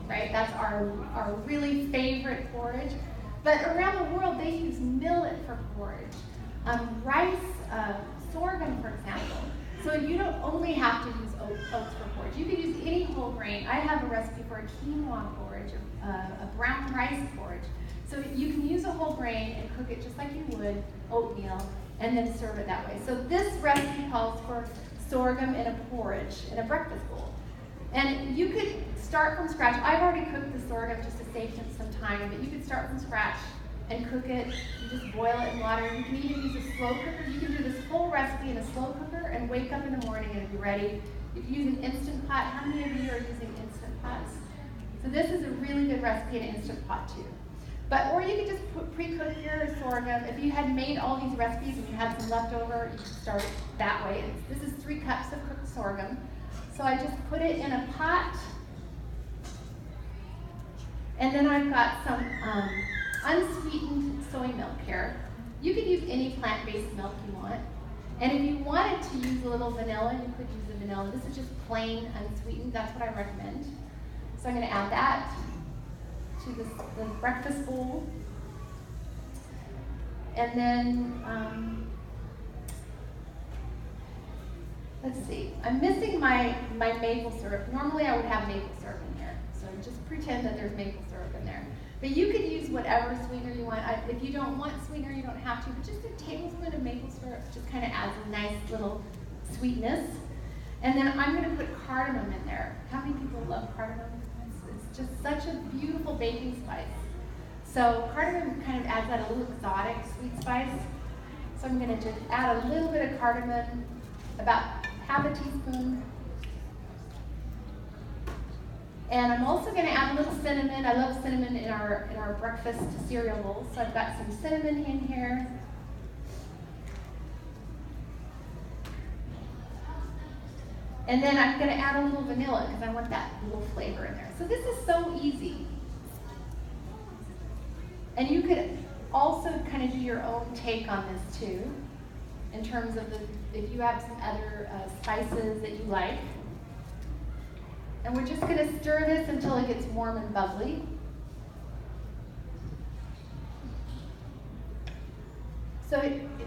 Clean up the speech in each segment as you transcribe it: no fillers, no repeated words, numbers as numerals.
right? That's our really favorite porridge. But around the world, they use millet for porridge. Rice, sorghum, for example. So you don't only have to use oats for porridge. You can use any whole grain. I have a recipe for a quinoa porridge, a brown rice porridge. So you can use a whole grain and cook it just like you would oatmeal, and then serve it that way. So this recipe calls for sorghum in a porridge, in a breakfast bowl. And you could start from scratch. I've already cooked the sorghum just to save some time, but you could start from scratch and cook it. You just boil it in water. You can even use a slow cooker. You can do this whole recipe in a slow cooker and wake up in the morning and it'll be ready. You can use an Instant Pot. How many of you are using Instant Pots? So this is a really good recipe in an Instant Pot too. Or you could just pre-cook your sorghum. If you had made all these recipes and you had some left over, you could start it that way. This is 3 cups of cooked sorghum. So I just put it in a pot. And then I've got some unsweetened soy milk here. You could use any plant-based milk you want. And if you wanted to use a little vanilla, you could use the vanilla. This is just plain unsweetened. That's what I recommend. So I'm going to add that to the breakfast bowl. And then, let's see. I'm missing my maple syrup. Normally I would have maple syrup in here. So just pretend that there's maple syrup in there. But you could use whatever sweetener you want. If you don't want sweetener, you don't have to. But just a tablespoon of maple syrup just kind of adds a nice little sweetness. And then I'm going to put cardamom in there. How many people love cardamom? It's just such a beautiful baking spice. So cardamom kind of adds that a little exotic sweet spice. So I'm going to just add a little bit of cardamom, about half a teaspoon. And I'm also going to add a little cinnamon. I love cinnamon in our breakfast cereal bowls. So I've got some cinnamon in here. And then I'm going to add a little vanilla because I want that little flavor in there. So this is so easy. And you could also kind of do your own take on this too, in terms of if you have some other spices that you like. And we're just going to stir this until it gets warm and bubbly. So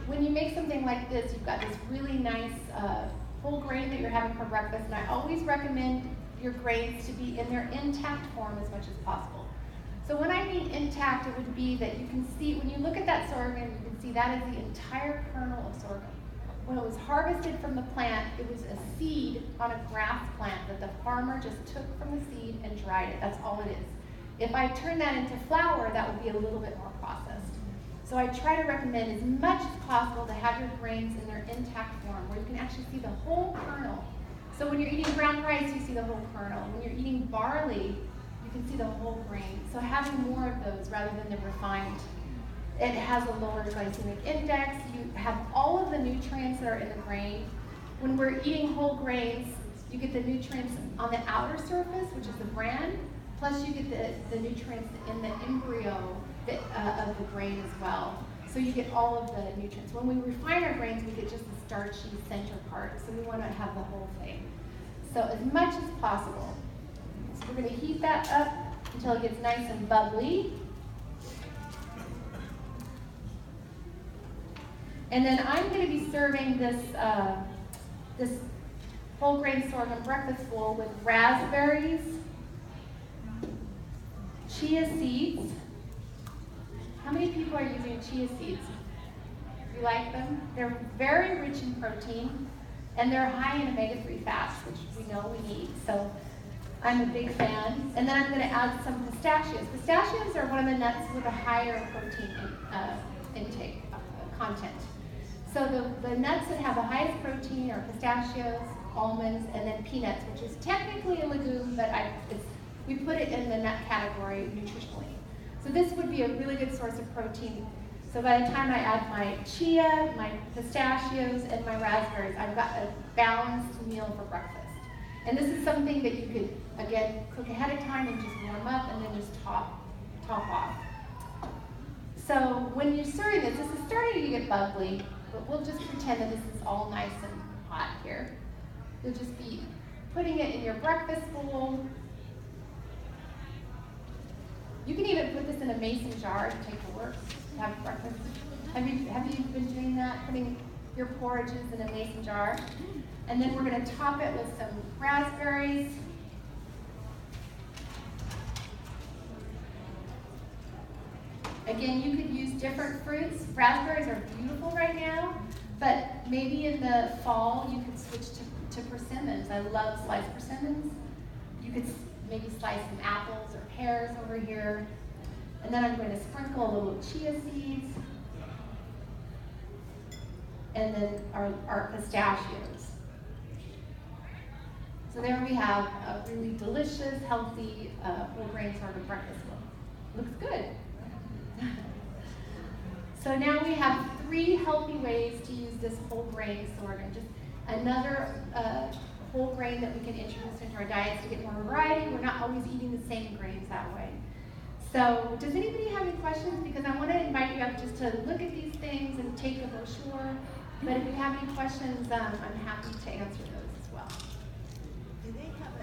when you make something like this, you've got this really nice whole grain that you're having for breakfast, and I always recommend your grains to be in their intact form as much as possible. So when I mean intact, it would be that you can see, when you look at that sorghum, you can see that is the entire kernel of sorghum. When it was harvested from the plant, it was a seed on a grass plant that the farmer just took from the seed and dried it. That's all it is. If I turn that into flour, that would be a little bit more processed. So I try to recommend as much as possible to have your grains in their intact form, where you can actually see the whole kernel. So when you're eating brown rice, you see the whole kernel. When you're eating barley, you can see the whole grain. So having more of those rather than the refined, it has a lower glycemic index. You have all of the nutrients that are in the grain. When we're eating whole grains, you get the nutrients on the outer surface, which is the bran, plus you get the nutrients in the embryo of the grain as well. So you get all of the nutrients. When we refine our grains, we get just the starchy center part. So we want to have the whole thing. So as much as possible. So we're going to heat that up until it gets nice and bubbly. And then I'm going to be serving this whole grain sorghum breakfast bowl with raspberries, chia seeds. How many people are using chia seeds? You like them? They're very rich in protein, and they're high in omega-3 fats, which we know we need. So I'm a big fan. And then I'm going to add some pistachios. Pistachios are one of the nuts with a higher protein intake content. So the nuts that have the highest protein are pistachios, almonds, and then peanuts, which is technically a legume, but we put it in the nut category nutritionally. So this would be a really good source of protein. So by the time I add my chia, my pistachios, and my raspberries, I've got a balanced meal for breakfast. And this is something that you could, again, cook ahead of time and just warm up and then just top off. So when you're serving this is starting to get bubbly, but we'll just pretend that this is all nice and hot here. You'll just be putting it in your breakfast bowl. You can even put this in a mason jar to take to work, to have breakfast. Have you been doing that, putting your porridges in a mason jar? And then we're going to top it with some raspberries. Again, you could use different fruits. Raspberries are beautiful right now, but maybe in the fall you could switch to persimmons. I love sliced persimmons. You could maybe slice some apples or pears over here. And then I'm going to sprinkle a little chia seeds. And then our pistachios. So there we have a really delicious, healthy, whole grain sort of breakfast meal. Looks good. So now we have 3 healthy ways to use this whole grain sorghum. Just another whole grain that we can introduce into our diets to get more variety. We're not always eating the same grains that way. So does anybody have any questions? Because I want to invite you up just to look at these things and take a brochure. But if you have any questions, I'm happy to answer those as well. Do they have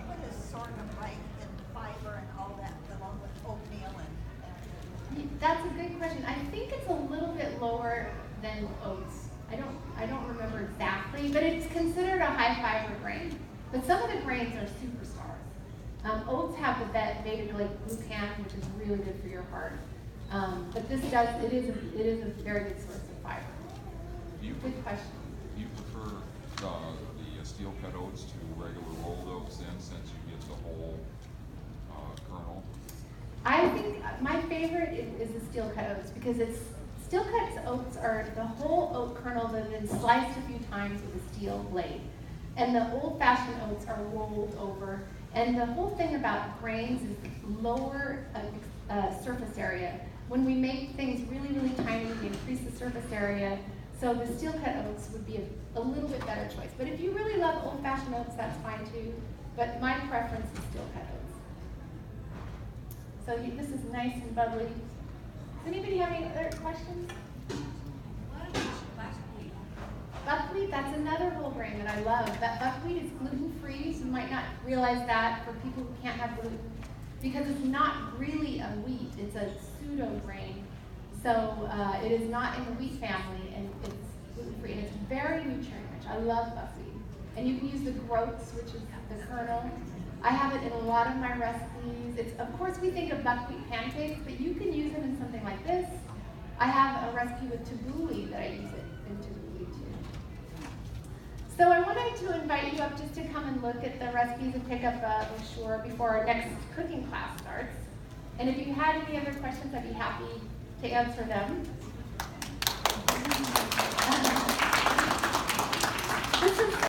what is sorghum like in fiber and all that, along with oatmeal and That's a good question. I think it's a little bit lower than oats. I don't remember exactly, but it's considered a high fiber grain. But some of the grains are superstars. Oats have the beta-glucan, which is really good for your heart. But this it is a very good source of fiber. Good question. Do you prefer the steel cut oats to regular rolled oats then, since you get the whole kernel? I think my favorite is the steel cut oats because steel cut oats are the whole oat kernel that has been sliced a few times with a steel blade. And the old-fashioned oats are rolled over. And the whole thing about grains is lower surface area. When we make things really, really tiny, we increase the surface area. So the steel cut oats would be a little bit better choice. But if you really love old-fashioned oats, that's fine too. But my preference is steel cut oats. So this is nice and bubbly. Does anybody have any other questions? What about buckwheat? Buckwheat, that's another whole grain that I love. That buckwheat is gluten-free, so you might not realize that for people who can't have gluten, because it's not really a wheat, it's a pseudo grain. So it is not in the wheat family, and it's gluten-free, and it's very nutrient-rich. I love buckwheat. And you can use the groats, which is the kernel. I have it in a lot of my recipes. Of course, we think of buckwheat pancakes, but you can use them in something like this. I have a recipe with tabbouleh that I use it in tabbouleh too. So I wanted to invite you up just to come and look at the recipes and pick up a brochure before our next cooking class starts. And if you had any other questions, I'd be happy to answer them.